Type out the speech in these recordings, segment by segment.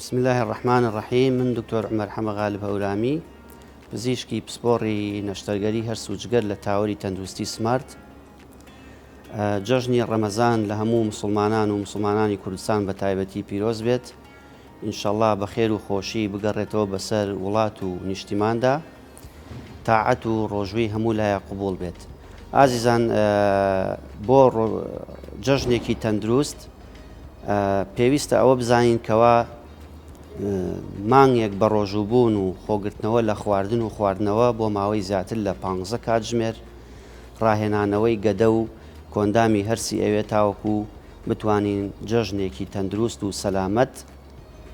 بسم الله الرحمن الرحیم. من دکتۆر عومەر حەمە غالب هەورامی، پزیشکی پسپۆڕی نەشتەرگەری هەرس و جگەر لە تاوەری تەندروستی سمارت. جەژنی ڕەمەزان لە هەموو مسلمانان و مسلمانانی کوردستان بە تایبەتی پیرۆز بێت. ئینشەڵڵا بە خێر و خۆشی بگەڕێتەوە بەسەر وڵات و نیشتیماندا، تاعەت و ڕۆژووی هەموو لایە قبوڵ بێت. ئازیزان، بۆ جەژنێکی تەندروست پێویستە ئەوە بزانین کەوا مانگێک بە ڕۆژووبوون و خۆگرتنەوە لە خواردن و خواردنەوە بۆ ماوەی زیاتر لە 15 کاتژمێر ڕاهێنانەوەی گەدە و کۆندامی هەرسی ئەوێ تاوەکو بتوانین جەژنێکی تەندروست و سەلامەت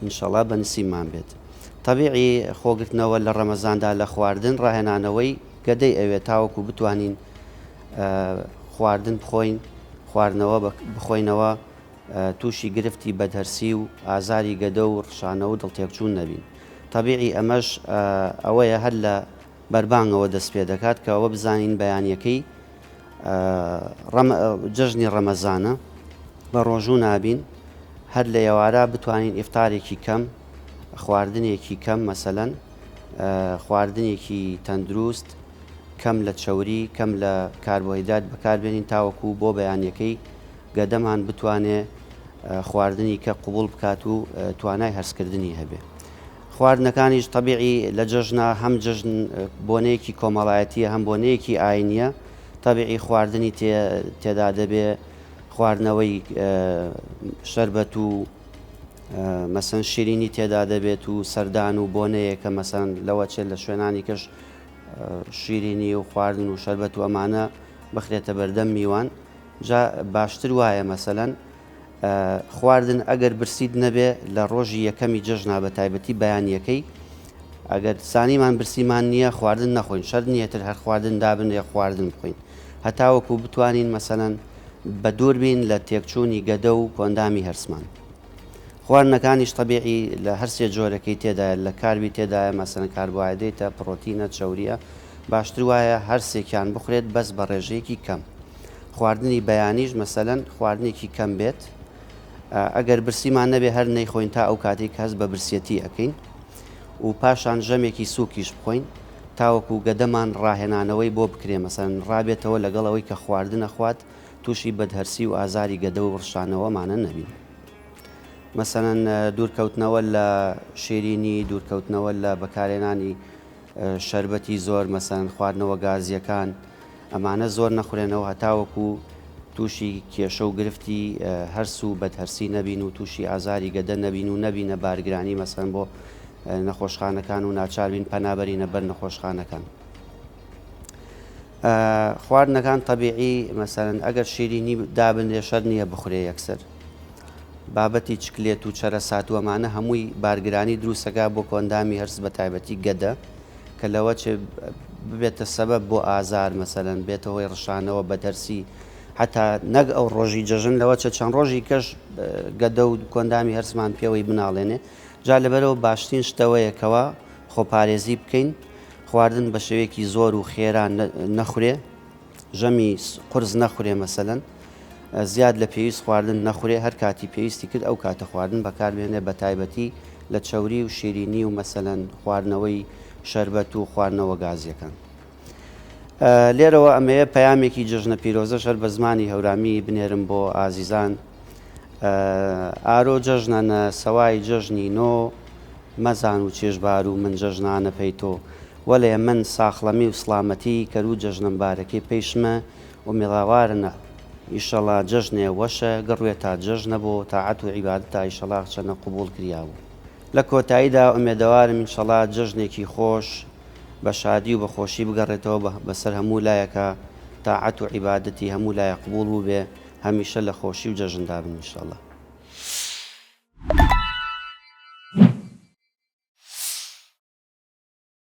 ئینشەڵڵا بەنسیبمان بێت. تەبیعی خۆگرتنەوە لە ڕەمەزاندا لە خواردن ڕاهێنانەوەی گەدەی ئەوێ تاوەکو بتوانین خواردن بخۆین، خواردنەوە بخۆینەوە، تووشی گرفتی بەدهەرسی و ئازاری گەدە و ڕشانە و دڵتێکچوون نەبین. تەبیعی ئەمەش ئەوەیە هەر لە بەربانگەوە دەست پێ دەکات کە ئەوە بزانین بەیانیەکەی جەژنی ڕەمەزانە بە ڕۆژوو نابین، هەر لە ئێوارە بتوانین ئیفتارێکی کەم، خواردنێکی کەم، مەسەلەن خواردنێکی تەندروست، کەم لە چەوری، کەم لە کاربۆهیدرات بەکاربێنین تاوەکو بۆ بەیانیەکەی گەدەمان بتوانێ خواردنی کە قبول بکات و توانای هەرسکردنی هەبێ. خواردنەکانیش تەبیعی لە جەژنە هەم جەژن بۆنەیەکی کۆمەڵایەتیە، هەم بۆنەیەکی ئاینیە. تەبیعی خواردنی تێدا دەبێ خواردنەوەی شەربەت و مەسەن شیرینی تێدا دەبێت و سەردان و بۆنەیەکە مەسەن لەوە چێت لە شوێنانی کەش شیرینی و خواردن و شەربەت و ئەمانە بخرێتە بەردەم میوان. جا باشتر وایە مەسەلەن خواردن ئەگەر برسید نەبێ لە ڕۆژی یەکەمی جەژنا بە تایبەتی بەیانیەکەی، ئەگەر سانیمان برسیمان نییە خواردن نەخۆین، شەرط نیەتر هەر خواردن دابن یا خواردن بخۆین، هەتاوەکو بتوانین مەسەلەن بە دوور بین لە تێکچوونی گەدە و کۆندامی هەرسمان. خواردنەکانیش تەبیعی لە هەر سێ جۆرەکەی تێدایە، لە کاربی تێدایە، مەسەلەن کاربۆهایدرێتە، پڕۆتینە، چەوریە. باشتر وایە هەر سێکیان بخورێت بەس بە ڕێژەیەکی کەم. خواردنی بەیانیش مەسەلەن خواردنێکی کەم بێت، ئەگەر برسیمان نەبێ هەر نەیخۆین تا ئەو کاتێک هەست بە برسیەتی ئەەکەین و پاشان ژەمێکی سووکیش بخۆین تاوەکو گەدەمان ڕاهێنانەوەی بۆ بکرێ، مەسەلەن ڕابێتەوە لەگەڵەوەی کە خواردنە خوات تووشی بەدهەرسی و ئازاری گەدە و ڕشانەوەمانە نەبین. مەسەلەن دوورکەوتنەوە لە شیرینی، دوورکەوتنەوە لە بەکارهێنانی شەربەتی زۆر، مەسەلەن خواردنەوە گازیەکان، ئەمانە زۆر نەخورێنەوە هەتاوەکو تووشی کێشە و گرفتی هەرس و بەدهەرسی نەبین و تووشی ئازاری گەدە نەبین و نەبینە بارگرانی مەسەلەن بۆ نەخۆشخانەکان و ناچاربین پەنابەرینە بەر نەخۆشخانەکان. خواردنەکان تەبیعی مەسەلەن ئەگەر شیرینی دابنێ شەر نییە بخورێ یەکسەر. بابەتی چکلێت و چەرەسات و ئەمانە هەمووی بارگرانی دروستەکە بۆ کۆندامی هەرس بە تایبەتی گەدە، کە لەوە چ ببێتە سەبەب بۆ ئازار، مەسەلەن بێتە هۆی ڕشانەوە بەدەرسی، حتا نەک ئەو ڕۆژی جەژن لەوە چەند ڕۆژی کەش گەدە و کۆندامی هەرسمان پێوەی بناڵێنێ. جا لەبەرەوە باشترین شتەوەیەکەوە خۆپارێزی بکەین، خواردن بە شێوەیەکی زۆر و خێران نەخورێ، ژەمی قورس نەخورێ، مەسەلەن زیاد لە پێویست خواردن نەخورێ، هەر کاتی پێویستی کرد ئەو کاتە خواردن بەکاربێنێ بە تایبەتی لە چەوری و شیرینی و مەسەلەن خواردنەوەی شەربەت و خواردنەوە گازیەکان. لێرەوە ئەمەیە پەیامێکی جەژنە پیرۆزەش هەر بە زمانی هەورامی بنێرم بۆ ئازیزان. ئارۆ جەژنەنە سەوای جەژنی نۆ، مەزان و چێژبار و من جەژنانە پەی تۆ، وەڵێ من ساخڵەمی و سڵامەتی کەرو جەژنم بارەکەی پێیشمە و میڵاوارنە ئیشەڵا جەژنێ وەشە گەڕوێت تا جەژنە بۆ تاعەت و عیبادەتە ئیشەڵا چەنە قبوڵ کریاوە. لە کۆتاییدا ئومێدەوارم ئینشەڵا جەژنێکی خۆش بە شادی و بە خۆشی بگەڕێتەوە بەسەر هەموو لایەکە، تاعەت و عیبادەتی هەموو لایە قبوڵ بوو بێ، هەمیشە لە خۆشی و جەژندا بن ئینشەڵا.